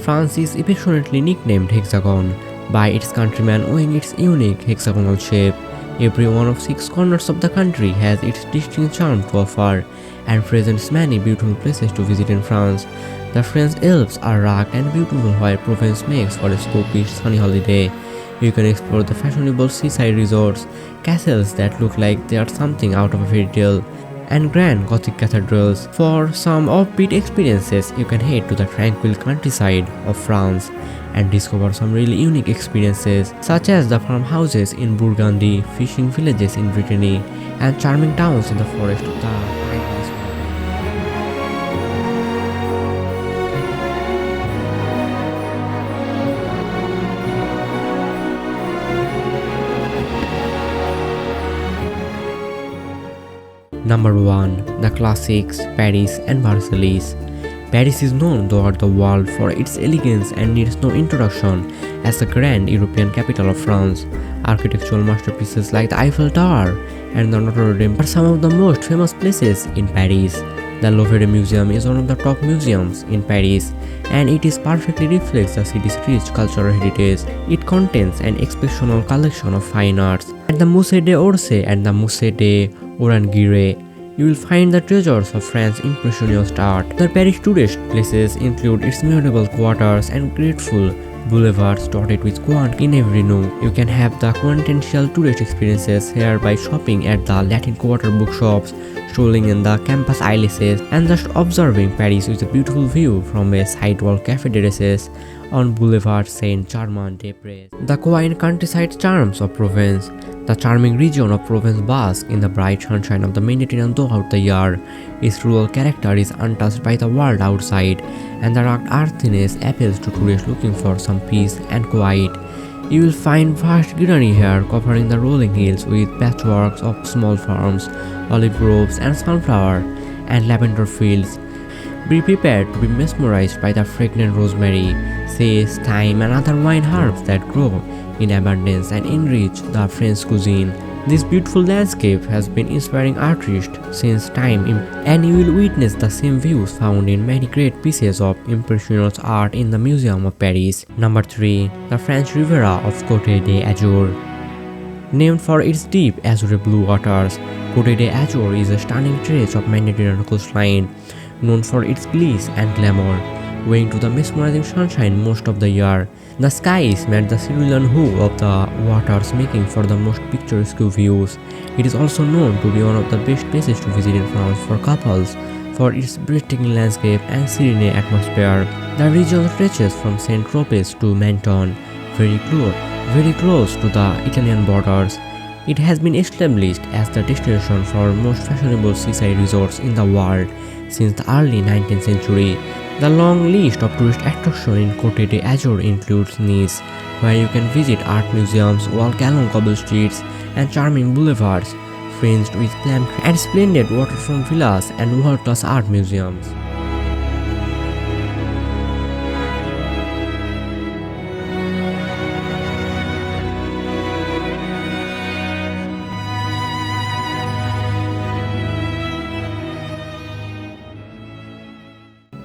France is affectionately nicknamed Hexagon by its countrymen owing its unique hexagonal shape. Every one of 6 corners of the country has its distinct charm to offer and presents many beautiful places to visit in France. The French Alps are rugged and beautiful while Provence makes for a scoppish sunny holiday. You can explore the fashionable seaside resorts, castles that look like they are something out of a fairy tale, and grand Gothic cathedrals. For some offbeat experiences, you can head to the tranquil countryside of France and discover some really unique experiences, such as the farmhouses in Burgundy, fishing villages in Brittany, and charming towns in the forest of the Pyrenees. Number 1. The classics, Paris and Versailles. Paris is known throughout the world for its elegance and needs no introduction as the grand European capital of France. Architectural masterpieces like the Eiffel Tower and the Notre Dame are some of the most famous places in Paris. The Louvre Museum is one of the top museums in Paris, and it perfectly reflects the city's rich cultural heritage. It contains an exceptional collection of fine arts. At the Musée d'Orsay and the Musée de Orangire, you will find the treasures of France's Impressionist art. The Paris tourist places include its memorable quarters and grateful boulevards dotted with quaint in every nook. You can have the quintessential tourist experiences here by shopping at the Latin Quarter bookshops, strolling in the campus aisles, and just observing Paris with a beautiful view from a sidewalk cafe terraces on Boulevard Saint-Germain-des-Prés. The quiet countryside charms of Provence. The charming region of Provence basks in the bright sunshine of the Mediterranean throughout the year. Its rural character is untouched by the world outside, and the rugged earthiness appeals to tourists looking for some peace and quiet. You will find vast greenery here covering the rolling hills with patchworks of small farms, olive groves and sunflower and lavender fields. Be prepared to be mesmerized by the fragrant rosemary, sage, thyme and other wine herbs that grow in abundance and enrich the French cuisine. This beautiful landscape has been inspiring artists since time, and you will witness the same views found in many great pieces of Impressionist art in the Museum of Paris. Number 3. The French Riviera of Côte d'Azur. Named for its deep azure blue waters, Côte d'Azur is a stunning stretch of Mediterranean coastline, known for its glitz and glamour, owing to the mesmerizing sunshine most of the year. The skies met the cerulean hue of the waters, making for the most picturesque views. It is also known to be one of the best places to visit in France for couples, for its breathtaking landscape and serene atmosphere. The region stretches from Saint-Tropez to Menton, very close to the Italian borders. It has been established as the destination for most fashionable seaside resorts in the world since the early 19th century. The long list of tourist attractions in Côte d'Azur includes Nice, where you can visit art museums, walk along cobble streets and charming boulevards fringed with palm trees, and splendid waterfront villas and world-class art museums.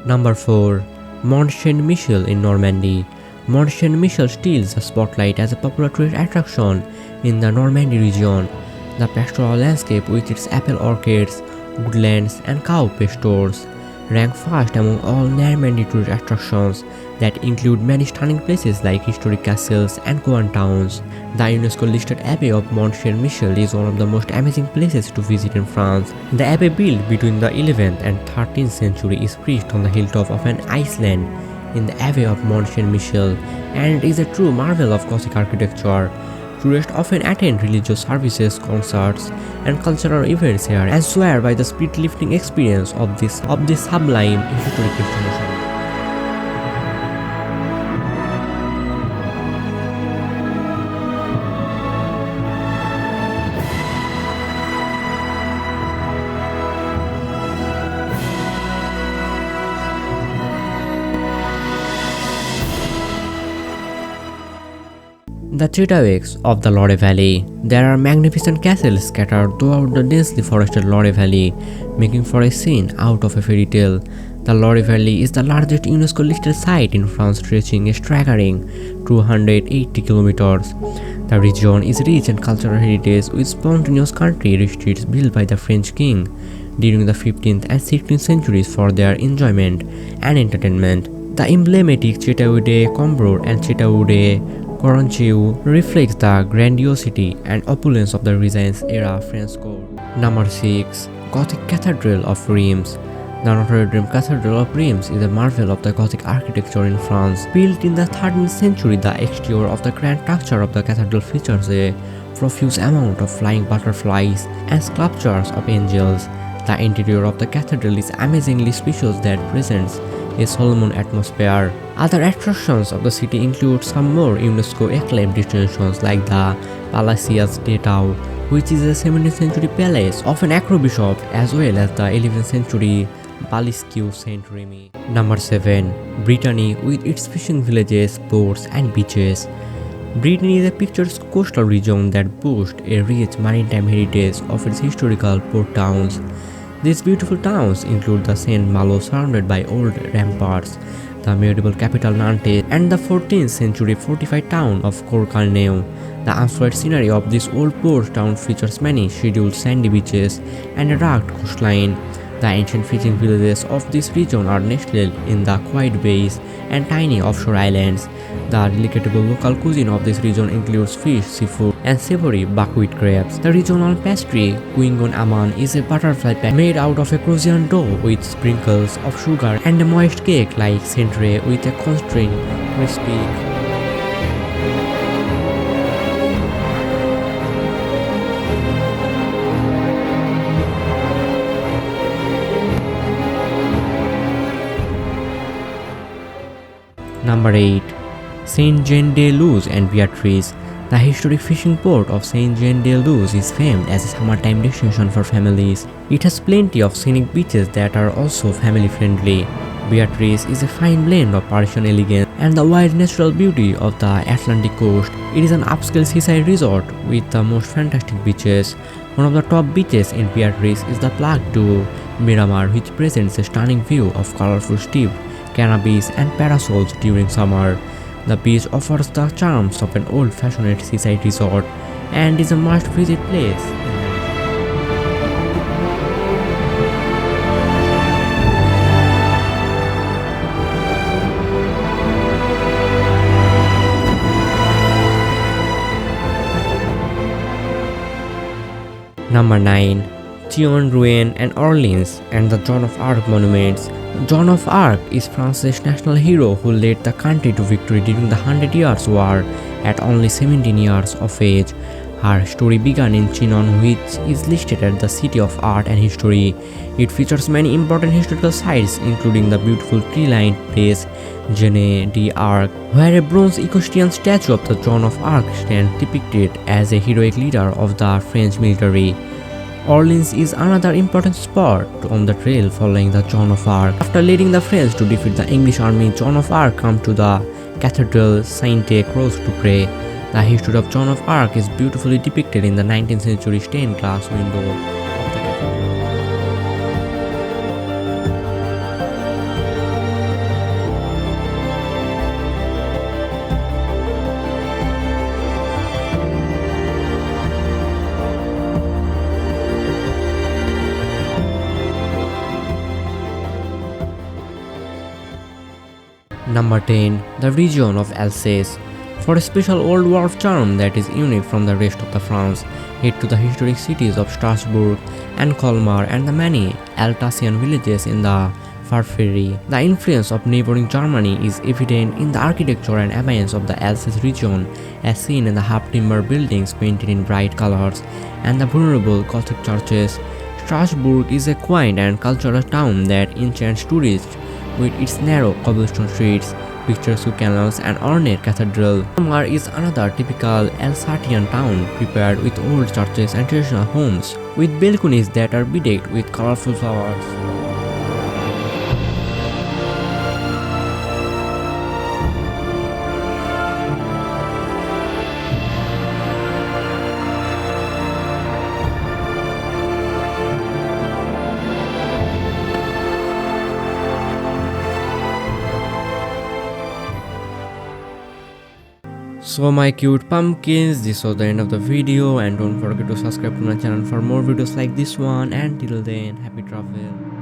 Number 4. Mont Saint-Michel in Normandy. Mont Saint-Michel steals the spotlight as a popular tourist attraction in the Normandy region. The pastoral landscape with its apple orchards, woodlands and cow pastures rank first among all Normandy tourist attractions that include many stunning places like historic castles and quaint towns. The UNESCO-listed Abbey of Mont Saint-Michel is one of the most amazing places to visit in France. The abbey, built between the 11th and 13th century, is perched on the hilltop of an island in the Abbey of Mont Saint-Michel, and is a true marvel of Gothic architecture. Tourists often attend religious services, concerts, and cultural events here and swear by the spirit-lifting experience of this sublime historic destination. The Chateaux of the Loire Valley. There are magnificent castles scattered throughout the densely forested Loire Valley, making for a scene out of a fairy tale. The Loire Valley is the largest UNESCO listed site in France, stretching a staggering 280 kilometers. The region is rich in cultural heritage with spontaneous country retreats built by the French king during the 15th and 16th centuries for their enjoyment and entertainment. The emblematic Chateaux de Combreau and Chateaux de Coroncheu reflects the grandiosity and opulence of the Renaissance-era French court. Number 6. Gothic Cathedral of Reims. The Notre Dame Cathedral of Reims is a marvel of the Gothic architecture in France. Built in the 13th century, the exterior of the grand structure of the cathedral features a profuse amount of flying butterflies and sculptures of angels. The interior of the cathedral is amazingly spacious that presents a solemn atmosphere. Other attractions of the city include some more UNESCO-acclaimed destinations like the Palais de Chateaux, which is a 17th century palace of an archbishop, as well as the 11th century Basilique Saint Remy. Number 7. Brittany, with its fishing villages, ports and beaches. Brittany is a picturesque coastal region that boasts a rich maritime heritage of its historical port towns. These beautiful towns include the Saint Malo, surrounded by old ramparts, the medieval capital Nantes, and the 14th century fortified town of Carcassonne. The unswept scenery of this old port town features many scheduled sandy beaches and a rugged coastline. The ancient fishing villages of this region are nestled in the quiet bays and tiny offshore islands. The delectable local cuisine of this region includes fish, seafood, and savory buckwheat crepes. The regional pastry, guingon aman, is a butterfly pack made out of a Croatian dough with sprinkles of sugar and a moist cake like centre with a constrained crispy. Number 8. Saint-Jean-de-Luz and Beatrice. The historic fishing port of Saint-Jean-de-Luz is famed as a summertime destination for families. It has plenty of scenic beaches that are also family-friendly. Beatrice is a fine blend of Parisian elegance and the wild natural beauty of the Atlantic coast. It is an upscale seaside resort with the most fantastic beaches. One of the top beaches in Beatrice is the Plaque du Miramar, which presents a stunning view of colorful steep canopies and parasols during summer. The beach offers the charms of an old-fashioned seaside resort and is a must-visit place. Number 9. Sion, Rouen and Orleans and the Joan of Arc monuments. Joan of Arc is France's national hero who led the country to victory during the 100 Years' War at only 17 years of age. Her story began in Chinon, which is listed as the City of Art and History. It features many important historical sites, including the beautiful tree-lined place Jeanne d'Arc, where a bronze equestrian statue of the Joan of Arc stands depicted as a heroic leader of the French military. Orleans is another important spot on the trail following the Joan of Arc. After leading the French to defeat the English army, Joan of Arc came to the Cathedral Sainte-Croix to pray. The history of Joan of Arc is beautifully depicted in the 19th century stained glass window of the cathedral. Number 10. The region of Alsace. For a special old world charm that is unique from the rest of the France, head to the historic cities of Strasbourg and Colmar and the many Alsatian villages in the Fortified. The influence of neighboring Germany is evident in the architecture and ambience of the Alsace region, as seen in the half-timber buildings painted in bright colors and the venerable Gothic churches. Strasbourg is a quaint and cultural town that enchants tourists with its narrow cobblestone streets, picturesque canals and ornate cathedral. Colmar is another typical Alsatian town prepared with old churches and traditional homes, with balconies that are bedecked with colorful flowers. So my cute pumpkins, this was the end of the video, and don't forget to subscribe to my channel for more videos like this one, and till then, happy travel.